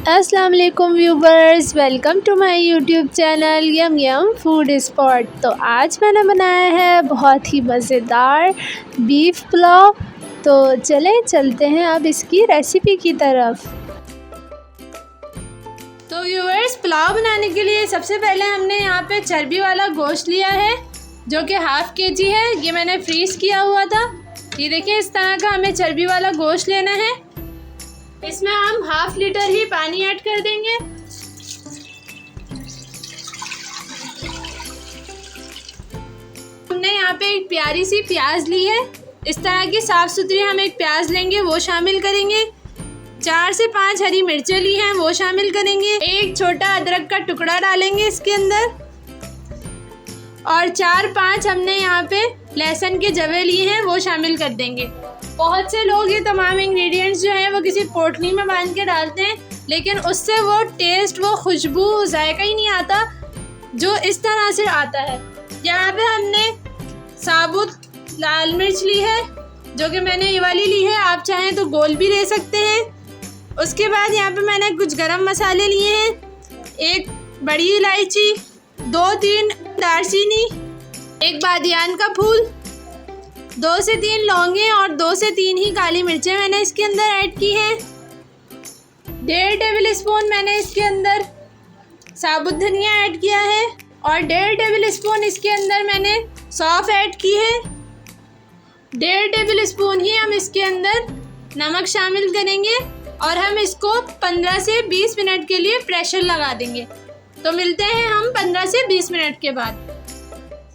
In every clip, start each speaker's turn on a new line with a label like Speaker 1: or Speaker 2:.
Speaker 1: अस्सलाम वालेकुम viewers, welcome to my YouTube channel yum yum food spot. तो आज मैंने बनाया है बहुत ही मज़ेदार बीफ पुलाव। तो चलते हैं अब इसकी रेसिपी की तरफ। तो व्यूवर्स, पुलाव बनाने के लिए सबसे पहले हमने यहाँ पे चर्बी वाला गोश्त लिया है जो कि हाफ़ केजी है। ये मैंने फ्रीज़ किया हुआ था। ये देखिए, इस तरह का हमें चर्बी वाला गोश्त लेना है। इसमें हम हाफ़ लीटर ही पानी ऐड कर देंगे। हमने यहाँ पे एक प्यारी सी प्याज ली है। इस तरह की साफ़ सुथरी हम एक प्याज लेंगे, वो शामिल करेंगे। 4 से 5 हरी मिर्चें ली हैं, वो शामिल करेंगे। एक छोटा अदरक का टुकड़ा डालेंगे इसके अंदर, और 4-5 हमने यहाँ पे लहसुन के जवे लिए हैं, वो शामिल कर देंगे। बहुत से लोग ये तमाम इंग्रेडिएंट्स जो हैं वो किसी पोटली में बांध के डालते हैं, लेकिन उससे वो टेस्ट, वो खुशबू, जायका ही नहीं आता जो इस तरह से आता है। यहाँ पे हमने साबुत लाल मिर्च ली है, जो कि मैंने ये वाली ली है। आप चाहें तो गोल भी ले सकते हैं। उसके बाद यहाँ पे मैंने कुछ गरम मसाले लिए हैं, एक बड़ी इलायची, 2-3 दालचीनी, एक बादियान का फूल, 2 से 3 लौंगे और 2 से 3 ही काली मिर्चें मैंने इसके अंदर ऐड की हैं। 1.5 टेबल स्पून मैंने इसके अंदर साबुत धनिया ऐड किया है, और 1.5 टेबल स्पून इसके अंदर मैंने सौंफ ऐड की है। 1.5 टेबल स्पून ही हम इसके अंदर नमक शामिल करेंगे, और हम इसको 15 से 20 मिनट के लिए प्रेशर लगा देंगे। तो मिलते हैं हम 15 से 20 मिनट के बाद।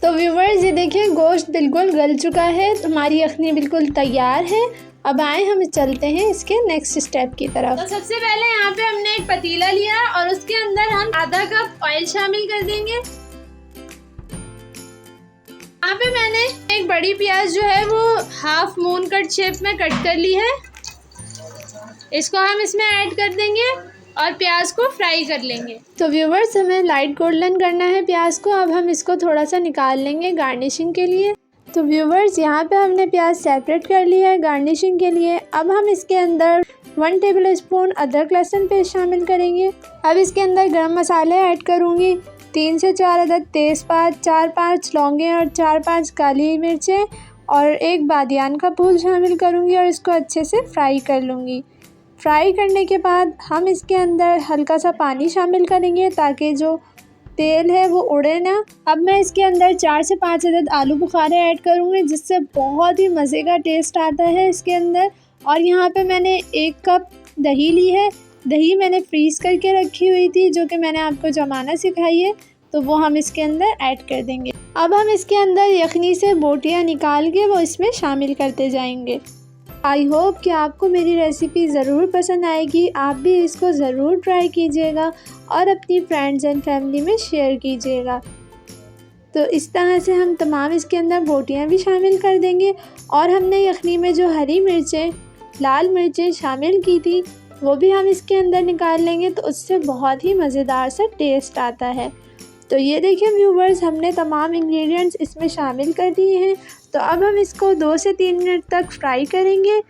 Speaker 1: तो व्यूवर्स, ये देखिए, गोश्त बिल्कुल गल चुका है, हमारी यखनी बिल्कुल तैयार है। अब आए हम चलते हैं इसके नेक्स्ट स्टेप की तरफ। तो सबसे पहले यहाँ पे हमने एक पतीला लिया और उसके अंदर हम आधा कप ऑयल शामिल कर देंगे। यहाँ पे मैंने एक बड़ी प्याज जो है वो हाफ मून कट शेप में कट कर ली है। इसको हम इसमें ऐड कर देंगे और प्याज को फ्राई कर लेंगे। तो व्यूवर्स, हमें लाइट गोल्डन करना है प्याज को। अब हम इसको थोड़ा सा निकाल लेंगे गार्निशिंग के लिए। तो व्यूवर्स, यहाँ पे हमने प्याज सेपरेट कर लिया है गार्निशिंग के लिए। अब हम इसके अंदर 1 टेबल स्पून अदरक लहसुन पेस्ट शामिल करेंगे। अब इसके अंदर गरम मसाले ऐड करूँगी, 3 से 4 अदद तेज़पात, 4-5 लौंगे और 4-5 काली मिर्चें, और एक बादियान का फूल शामिल करूँगी, और इसको अच्छे से फ्राई कर लूँगी। फ्राई करने के बाद हम इसके अंदर हल्का सा पानी शामिल करेंगे ताकि जो तेल है वो उड़े ना। अब मैं इसके अंदर 4 से 5 अदद आलू बुखारे ऐड करूँगी, जिससे बहुत ही मज़े का टेस्ट आता है इसके अंदर। और यहाँ पे मैंने 1 कप दही ली है। दही मैंने फ्रीज़ करके रखी हुई थी, जो कि मैंने आपको जमाना सिखाई है, तो वो हम इसके अंदर ऐड कर देंगे। अब हम इसके अंदर यखनी से बोटियाँ निकाल के वो इसमें शामिल करते जाएंगे। आई होप कि आपको मेरी रेसिपी ज़रूर पसंद आएगी। आप भी इसको ज़रूर ट्राई कीजिएगा और अपनी फ्रेंड्स एंड फैमिली में शेयर कीजिएगा। तो इस तरह से हम तमाम इसके अंदर बोटियाँ भी शामिल कर देंगे, और हमने यखनी में जो हरी मिर्चें, लाल मिर्चें शामिल की थी, वो भी हम इसके अंदर निकाल लेंगे। तो उससे बहुत ही मज़ेदार सा टेस्ट आता है। तो ये देखिए व्यूवर्स, हमने तमाम इंग्रेडिएंट्स इसमें शामिल कर दिए हैं। तो अब हम इसको 2 से 3 मिनट तक फ्राई करेंगे।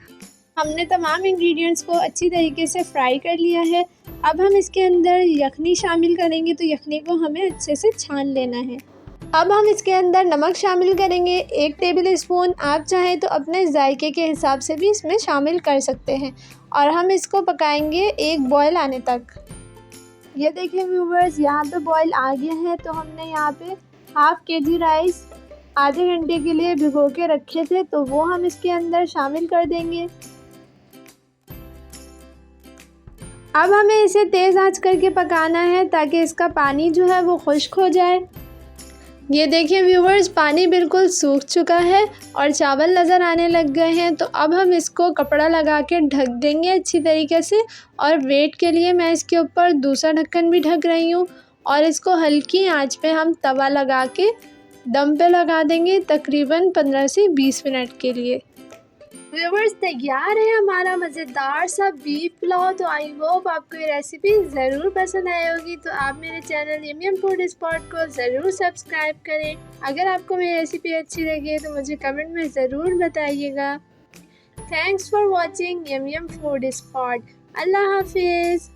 Speaker 1: हमने तमाम इंग्रेडिएंट्स को अच्छी तरीके से फ्राई कर लिया है। अब हम इसके अंदर यखनी शामिल करेंगे, तो यखनी को हमें अच्छे से छान लेना है। अब हम इसके अंदर नमक शामिल करेंगे, 1 टेबल स्पून। आप चाहें तो अपने जायके के हिसाब से भी इसमें शामिल कर सकते हैं, और हम इसको पकाएंगे एक बॉयल आने तक। ये देखिए व्यूवर्स, यहाँ पे बॉयल आ गया है। तो हमने यहाँ पे हाफ़ केजी राइस आधे घंटे के लिए भिगो के रखे थे, तो वो हम इसके अंदर शामिल कर देंगे। अब हमें इसे तेज़ आंच करके पकाना है ताकि इसका पानी जो है वो खुश्क हो जाए। ये देखिए व्यूवर्स, पानी बिल्कुल सूख चुका है और चावल नज़र आने लग गए हैं। तो अब हम इसको कपड़ा लगा के ढक देंगे अच्छी तरीके से, और वेट के लिए मैं इसके ऊपर दूसरा ढक्कन भी ढक रही हूँ, और इसको हल्की आंच पे हम तवा लगा के दम पे लगा देंगे तकरीबन 15 से 20 मिनट के लिए। व्यूवर्स, तैयार है हमारा मज़ेदार सा बीफ पुलाव। तो आई होप आपको ये रेसिपी ज़रूर पसंद आई होगी। तो आप मेरे channel yum yum food spot को ज़रूर सब्सक्राइब करें। अगर आपको मेरी रेसिपी अच्छी लगी तो मुझे कमेंट में ज़रूर बताइएगा। Thanks for watching yum yum food spot. अल्लाह हाफिज़।